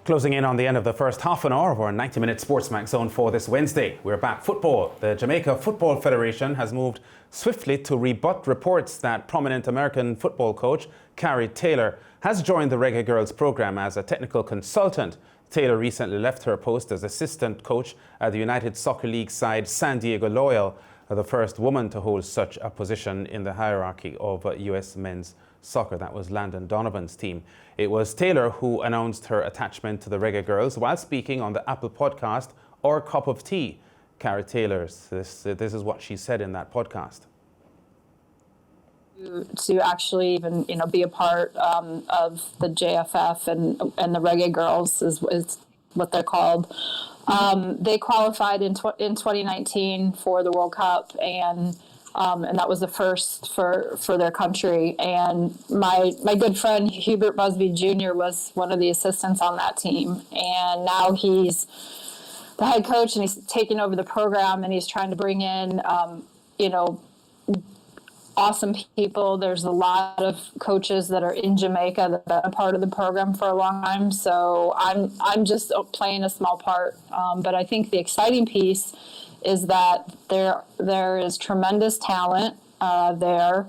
Closing in on the end of the first half an hour of our 90-minute SportsMax Zone for this Wednesday. We're back football. The Jamaica Football Federation has moved swiftly to rebut reports that prominent American football coach Carrie Taylor has joined the Reggae Girlz program as a technical consultant. Taylor recently left her post as assistant coach at the United Soccer League side San Diego Loyal, the first woman to hold such a position in the hierarchy of US men's soccer. That was Landon Donovan's team. It was Taylor who announced her attachment to the Reggae Girlz while speaking on the Apple podcast, Our Cup of Tea. Carrie Taylor's, this is what she said in that podcast. To actually even be a part of the JFF and the Reggae Girlz is what they're called. They qualified in 2019 for the World Cup, and that was the first for their country. And my good friend Hubert Busby Jr. was one of the assistants on that team, and now he's the head coach, and he's taking over the program, and he's trying to bring in awesome people. There's a lot of coaches that are in Jamaica that have been a part of the program for a long time. So I'm just playing a small part. But I think the exciting piece is that there is tremendous talent there.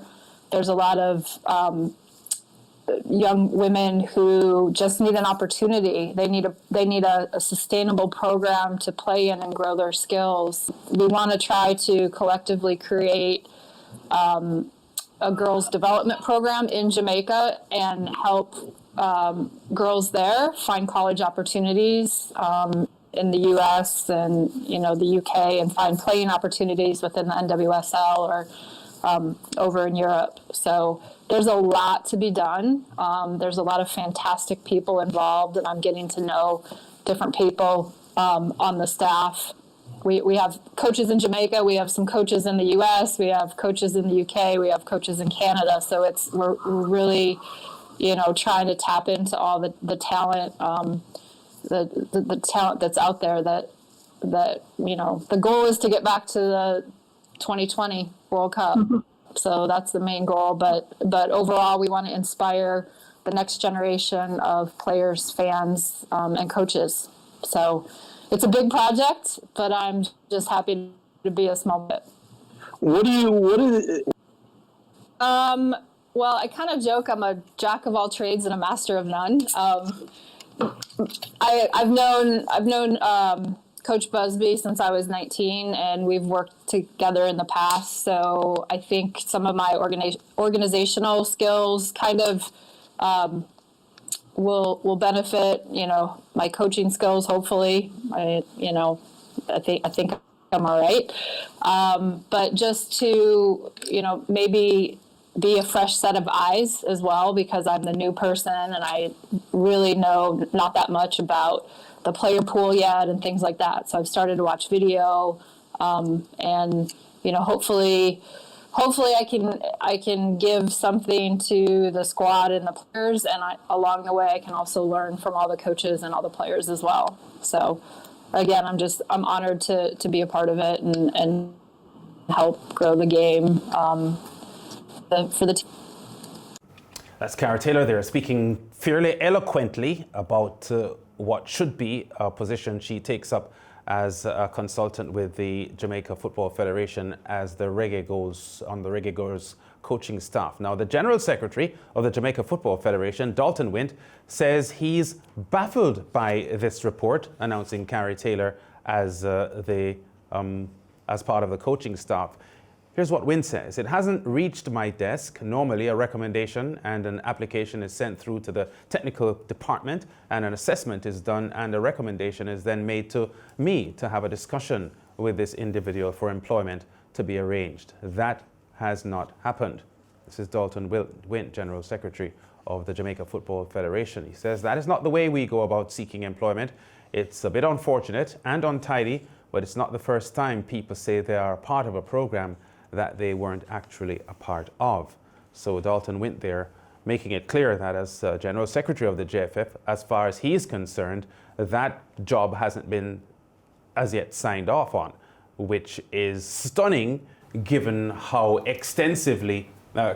There's a lot of young women who just need an opportunity. They need a sustainable program to play in and grow their skills. We want to try to collectively create a girls development program in Jamaica and help girls there find college opportunities in the U.S. and the U.K. and find playing opportunities within the NWSL or over in Europe. So there's a lot to be done. There's a lot of fantastic people involved, and I'm getting to know different people on the staff. We have coaches in Jamaica, we have some coaches in the U.S., we have coaches in the U.K., we have coaches in Canada. So we're really, trying to tap into all the talent, the talent that's out there. That the goal is to get back to the 2020 World Cup. Mm-hmm. So that's the main goal. But overall, we want to inspire the next generation of players, fans, and coaches. So it's a big project, but I'm just happy to be a small bit. What is it? Well, I kind of joke I'm a jack of all trades and a master of none. I've known Coach Busby since I was 19, and we've worked together in the past. So I think some of my organizational skills kind of will benefit, my coaching skills. Hopefully, I think I'm all right. But just to, maybe be a fresh set of eyes as well, because I'm the new person and I really know not that much about the player pool yet and things like that. So I've started to watch video, and hopefully I can give something to the squad and the players, and along the way I can also learn from all the coaches and all the players as well. So again, I'm honored to be a part of it and help grow the game for the team. That's Carrie Taylor there, speaking fairly eloquently about what should be a position she takes up as a consultant with the Jamaica Football Federation as the Reggae Girlz on the Reggae Girlz coaching staff. Now, the General Secretary of the Jamaica Football Federation, Dalton Wint, says he's baffled by this report announcing Carrie Taylor as as part of the coaching staff. Here's what Wint says. It hasn't reached my desk. Normally, a recommendation and an application is sent through to the technical department, and an assessment is done, and a recommendation is then made to me to have a discussion with this individual for employment to be arranged. That has not happened. This is Dalton Wint, General Secretary of the Jamaica Football Federation. He says that is not the way we go about seeking employment. It's a bit unfortunate and untidy, but it's not the first time people say they are part of a program that they weren't actually a part of. So Dalton Wint there, making it clear that as General Secretary of the JFF, as far as he's concerned, that job hasn't been as yet signed off on, which is stunning given how extensively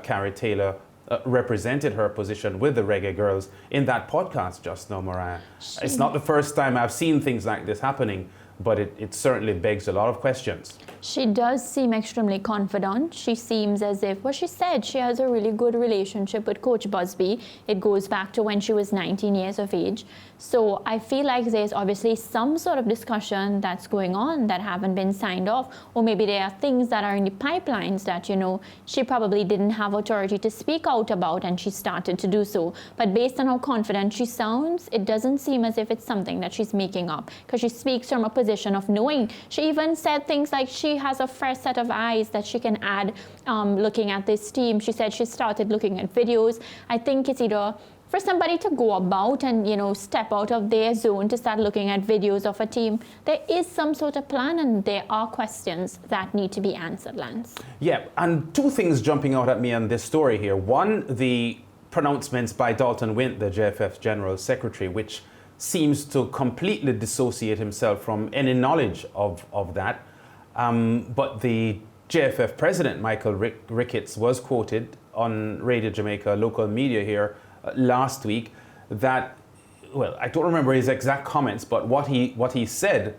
Carrie Taylor represented her position with the Reggae Girlz in that podcast just now, Mariah. It's not the first time I've seen things like this happening, but it certainly begs a lot of questions. She does seem extremely confident. She seems as if, well, she said she has a really good relationship with Coach Busby. It goes back to when she was 19 years of age. So I feel like there's obviously some sort of discussion that's going on that haven't been signed off, or maybe there are things that are in the pipelines that, you know, she probably didn't have authority to speak out about and she started to do so. But based on how confident she sounds, it doesn't seem as if it's something that she's making up, because she speaks from a position of knowing. She even said things like she has a fresh set of eyes that she can add looking at this team. She said she started looking at videos. I think it's either for somebody to go about and, you know, step out of their zone to start looking at videos of a team. There is some sort of plan and there are questions that need to be answered, Lance. Yeah, and two things jumping out at me on this story here. One, the pronouncements by Dalton Wint, the JFF General Secretary, which seems to completely dissociate himself from any knowledge of that. But the JFF president, Michael Ricketts, was quoted on Radio Jamaica, local media here, last week that, well, I don't remember his exact comments, but what he said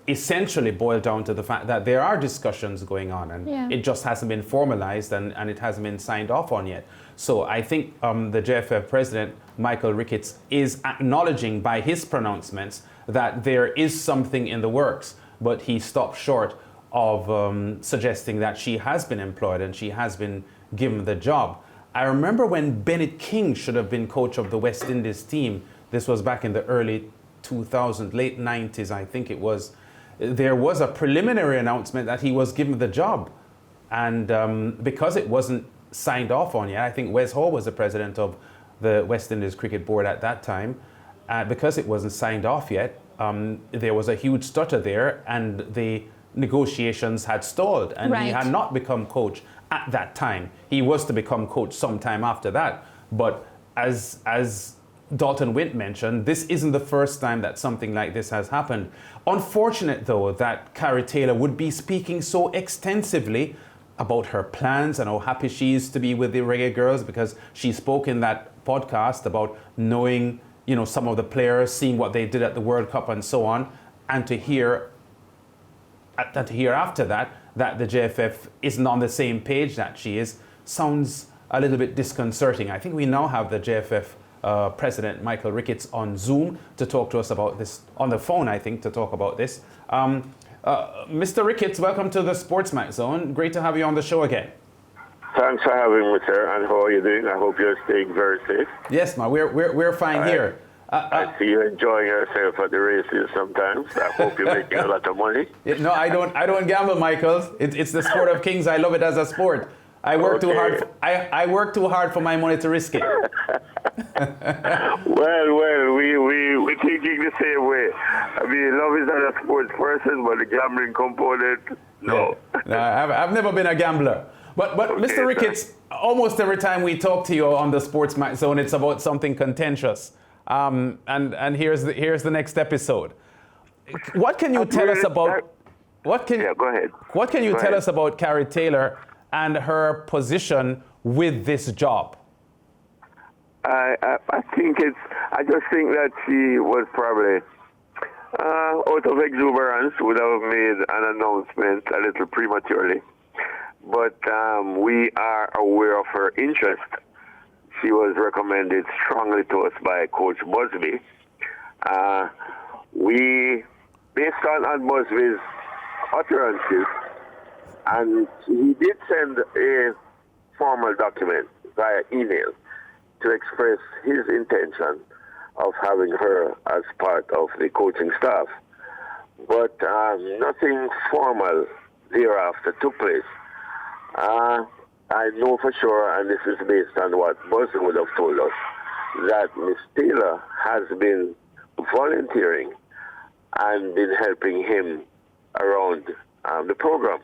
essentially boiled down to the fact that there are discussions going on and it just hasn't been formalized and it hasn't been signed off on yet. So I think the JFF president, Michael Ricketts, is acknowledging by his pronouncements that there is something in the works, but he stopped short of suggesting that she has been employed and she has been given the job. I remember when Bennett King should have been coach of the West Indies team. This was back in the early 2000s, late 90s, I think it was. There was a preliminary announcement that he was given the job. And because it wasn't signed off on yet, I think Wes Hall was the president of the West Indies Cricket Board at that time. Because it wasn't signed off yet, there was a huge stutter there and the negotiations had stalled and he had not become coach at that time. He was to become coach sometime after that. But as Dalton Wint mentioned, this isn't the first time that something like this has happened. Unfortunate, though, that Carrie Taylor would be speaking so extensively about her plans and how happy she is to be with the Reggae Girlz, because she spoke in that podcast about knowing, you know, some of the players, seeing what they did at the World Cup and so on, and to hear after that the JFF isn't on the same page that she is, sounds a little bit disconcerting. I think we now have the JFF President Michael Ricketts on Zoom to talk to us about this, on the phone, I think, to talk about this. Mr. Ricketts, welcome to the SportsMax Zone. Great to have you on the show again. Thanks for having me, sir. And how are you doing? I hope you're staying very safe. Yes, ma, we're fine here. I see you enjoying yourself at the races sometimes. I hope you're making a lot of money. No, I don't gamble, Michael. It's the sport of kings. I love it as a sport. I work too hard. I work too hard for my money to risk it. Well, we're thinking the same way. I mean, love is not a sports person, but the gambling component, no. No, I've never been a gambler. But okay, Mr. Ricketts, almost every time we talk to you on the SportsMax Zone, it's about something contentious. And here's the next episode. What can you tell us about? Go ahead. What can you tell us about Carrie Taylor and her position with this job? I just think that she was probably out of exuberance, would have made an announcement a little prematurely. But we are aware of her interest. She was recommended strongly to us by Coach Busby. Based on Busby's utterances, and he did send a formal document via email to express his intention of having her as part of the coaching staff. But nothing formal thereafter took place. I know for sure, and this is based on what Busby would have told us, that Ms. Taylor has been volunteering and been helping him around the program.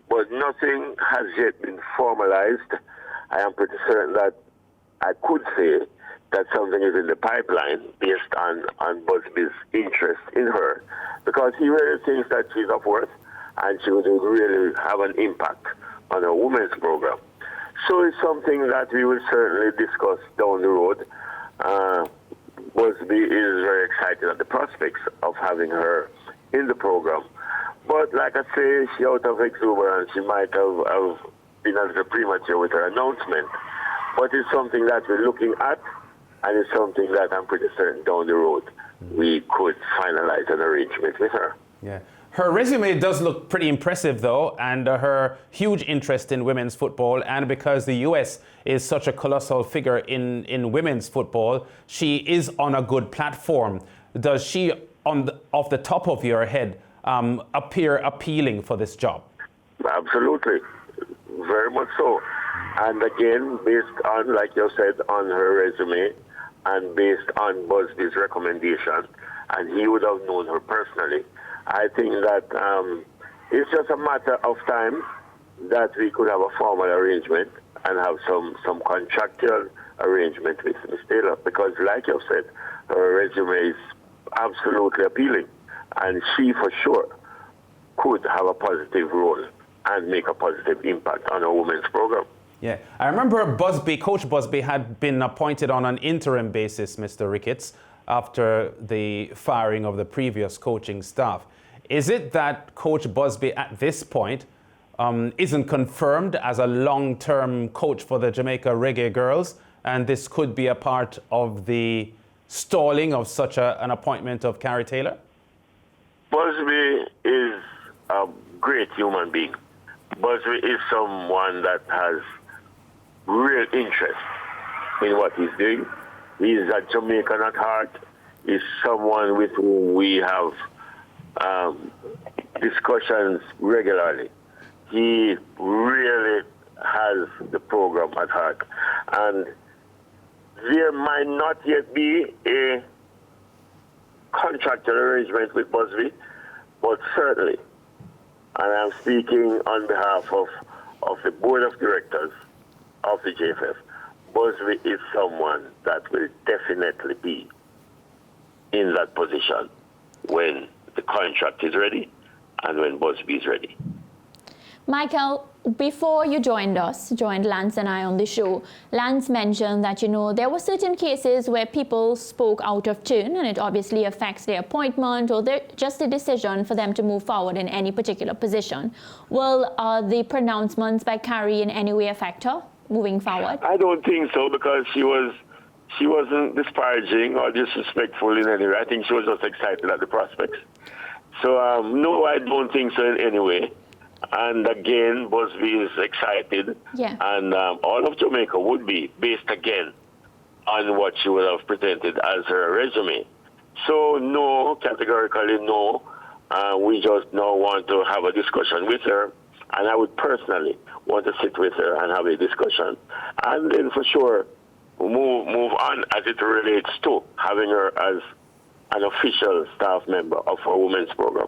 But nothing has yet been formalized. I am pretty certain that I could say that something is in the pipeline based on Busby's interest in her, because he really thinks that she's of worth and she would really have an impact on a women's program. So it's something that we will certainly discuss down the road. Busby is very excited at the prospects of having her in the program. But like I say, she out of exuberance, she might have been a little premature with her announcement. But it's something that we're looking at, and it's something that I'm pretty certain down the road we could finalize an arrangement with her. Yeah. Her resume does look pretty impressive, though, and her huge interest in women's football, and because the US is such a colossal figure in women's football, she is on a good platform. Does she, off the top of your head, appear appealing for this job? Absolutely. Very much so. And again, based on, like you said, on her resume, and based on Busby's recommendation, and he would have known her personally, I think that it's just a matter of time that we could have a formal arrangement and have some contractual arrangement with Ms. Taylor, because like you said, her resume is absolutely appealing, and she for sure could have a positive role and make a positive impact on a women's program. Yeah, I remember Coach Busby had been appointed on an interim basis, Mr. Ricketts, after the firing of the previous coaching staff. Is it that Coach Busby at this point isn't confirmed as a long-term coach for the Jamaica Reggae Girlz, and this could be a part of the stalling of such an appointment of Carrie Taylor? Busby is a great human being. Busby is someone that has real interest in what he's doing. He's a Jamaican at heart. He's someone with whom we have discussions regularly. He really has the program at heart. And there might not yet be a contractual arrangement with Busby, but certainly, and I'm speaking on behalf of the board of directors of the JFF, Busby is someone that will definitely be in that position when the contract is ready and when Busby is ready. Michael, before you joined Lance and I on the show, Lance mentioned that, there were certain cases where people spoke out of turn, and it obviously affects their appointment or just a decision for them to move forward in any particular position. Will the pronouncements by Carrie in any way affect her moving forward? I don't think so, because she wasn't disparaging or disrespectful in any way. I think she was just excited at the prospects. So, no, I don't think so in any way. And again, Busby is excited. Yeah. And all of Jamaica would be, based again on what she would have presented as her resume. So, no, categorically no. We just now want to have a discussion with her. And I would personally want to sit with her and have a discussion. And then for sure, move on as it relates to having her as an official staff member of our women's program.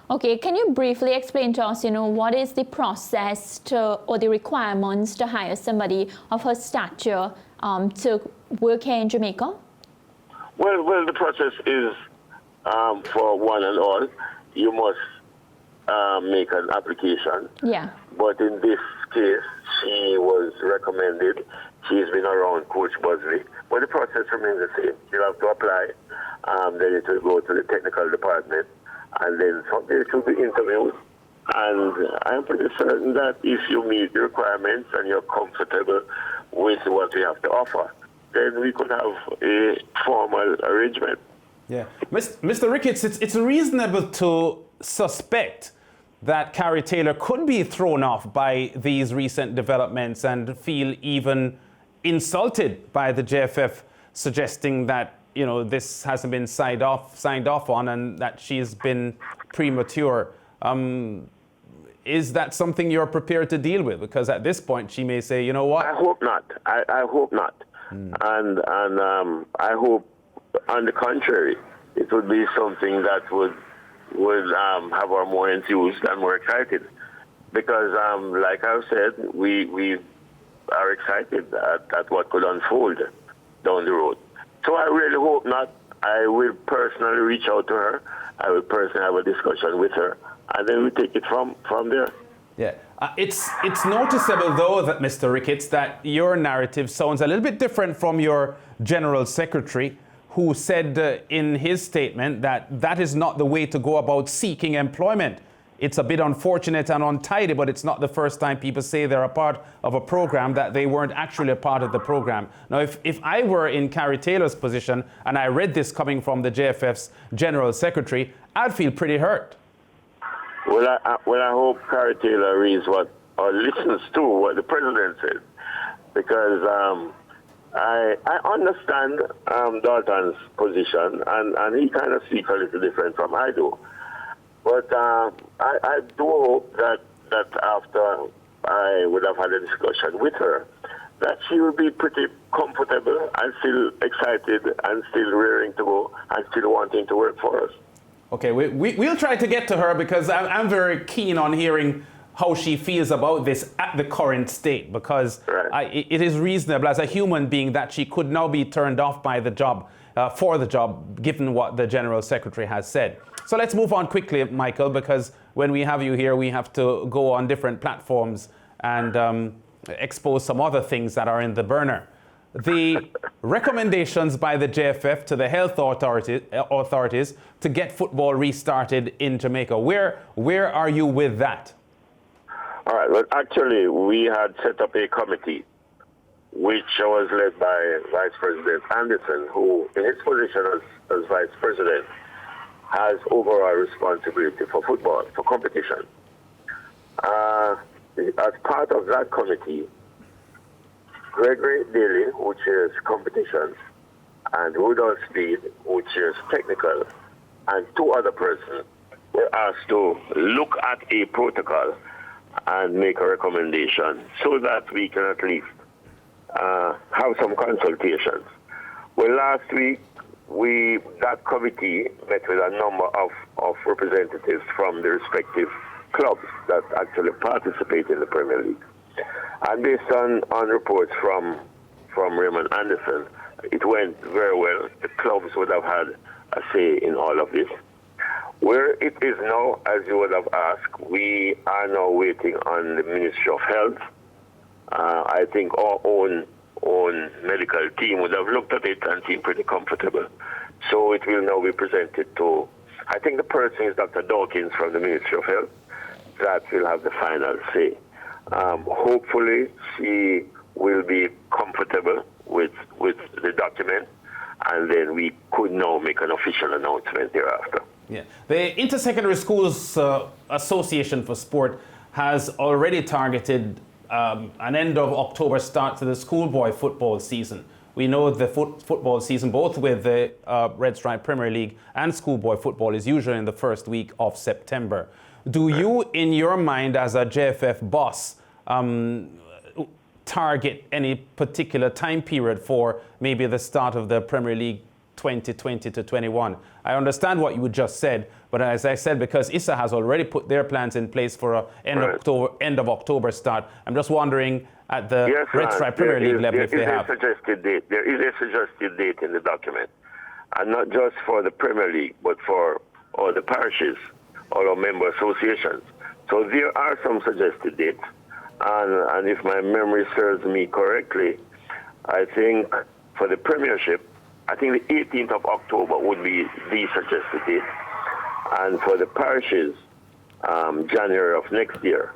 Okay, can you briefly explain to us, what is the process or the requirements to hire somebody of her stature to work here in Jamaica? Well, the process is for one and all, you must make an application. Yeah. But in this case, she was recommended. She's been around Coach Busby. But the process remains the same. You'll have to apply. Then it will go to the technical department. And then from there it will be interviewed. And I'm pretty certain that if you meet the requirements and you're comfortable with what we have to offer, then we could have a formal arrangement. Yeah. Mr. Ricketts, it's reasonable to suspect that Carrie Taylor could be thrown off by these recent developments and feel even insulted by the JFF, suggesting that this hasn't been signed off on and that she's been premature. Is that something you're prepared to deal with? Because at this point she may say, you know what? I hope not. I hope not. And I hope, on the contrary, it would be something that would have her more enthused and more excited. Because, like I said, we are excited at what could unfold down the road. So I really hope not. I will personally reach out to her. I will personally have a discussion with her. And then we take it from there. Yeah. It's noticeable, though, that Mr. Ricketts, that your narrative sounds a little bit different from your General Secretary, who said in his statement that that is not the way to go about seeking employment. It's a bit unfortunate and untidy, but it's not the first time people say they're a part of a program that they weren't actually a part of the program. Now, if I were in Carrie Taylor's position and I read this coming from the JFF's General Secretary, I'd feel pretty hurt. Well, I hope Carrie Taylor reads what or listens to what the president said, because I understand Dalton's position, and he kind of speaks a little different from I do. But I do hope that after I would have had a discussion with her, that she will be pretty comfortable and still excited and still raring to go and still wanting to work for us. Okay, we'll try to get to her, because I'm very keen on hearing how she feels about this at the current state, because it is reasonable as a human being that she could now be turned off by the job, for the job, given what the General Secretary has said. So let's move on quickly, Michael, because when we have you here, we have to go on different platforms and expose some other things that are in the burner. The recommendations by the JFF to the health authorities to get football restarted in Jamaica. Where are you with that? All right. Well, actually, we had set up a committee, which was led by Vice President Anderson, who, in his position as Vice President, has overall responsibility for football, for competition. As part of that committee, Gregory Daly, who chairs competitions, and Rudolph Speed, who chairs technical, and two other persons were asked to look at a protocol and make a recommendation so that we can at least have some consultations. Well, last week, that committee met with a number of representatives from the respective clubs that actually participate in the Premier League. And based on reports from Raymond Anderson, it went very well. The clubs would have had a say in all of this. Where it is now, as you would have asked, we are now waiting on the Ministry of Health. I think our own medical team would have looked at it and seemed pretty comfortable. So it will now be presented to, I think the person is Dr. Dawkins from the Ministry of Health, that will have the final say. Hopefully she will be comfortable with the document, and then we could now make an official announcement thereafter. Yeah, the Intersecondary Schools Association for Sport has already targeted an end of October start to the schoolboy football season. We know the football season, both with the Red Stripe Premier League and schoolboy football, is usually in the first week of September. Do you, in your mind, as a JFF boss, target any particular time period for maybe the start of the Premier League 2020 to 21? I understand what you just said, but as I said, because ISA has already put their plans in place for an end of October start, I'm just wondering at the Red Stripe Premier League level if they have. There is a suggested date in the document, and not just for the Premier League, but for all the parishes, all our member associations. So there are some suggested dates, and if my memory serves me correctly, I think for the Premiership, I think the 18th of October would be the suggested date, and for the parishes, January of next year.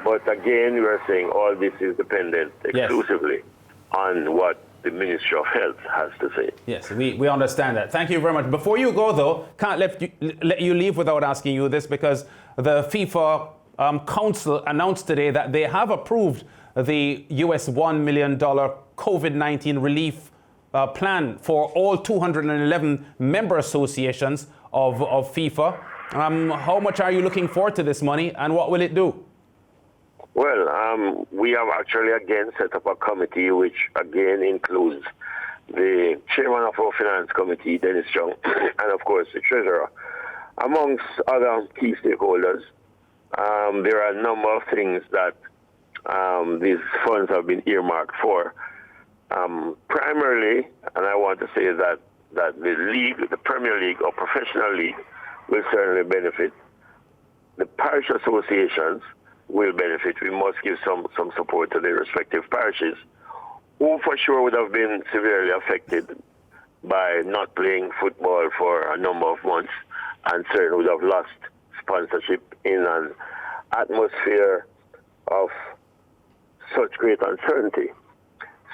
But again, we are saying all this is dependent exclusively on what the Ministry of Health has to say. Yes, we understand that. Thank you very much. Before you go, though, can't let you leave without asking you this, because the FIFA Council announced today that they have approved the US $1 million COVID-19 relief plan for all 211 member associations of FIFA. How much are you looking forward to this money, and what will it do? Well, we have actually again set up a committee which again includes the chairman of our finance committee, Dennis Chung, and of course the treasurer, amongst other key stakeholders. There are a number of things that these funds have been earmarked for. Primarily, and I want to say that the league, the Premier League or professional league, will certainly benefit. The parish associations will benefit. We must give some support to their respective parishes, who for sure would have been severely affected by not playing football for a number of months, and certainly would have lost sponsorship in an atmosphere of such great uncertainty.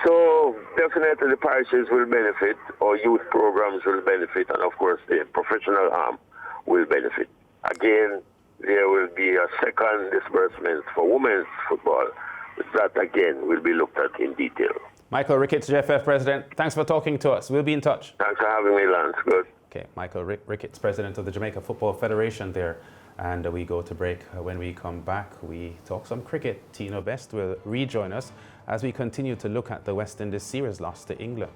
So definitely the parishes will benefit, or youth programs will benefit, and of course the professional arm will benefit. Again, there will be a second disbursement for women's football. That again will be looked at in detail. Michael Ricketts, JFF President, thanks for talking to us. We'll be in touch. Thanks for having me, Lance. Good. Okay, Michael Ricketts, President of the Jamaica Football Federation there. And we go to break. When we come back, we talk some cricket. Tino Best will rejoin us as we continue to look at the West Indies series loss to England.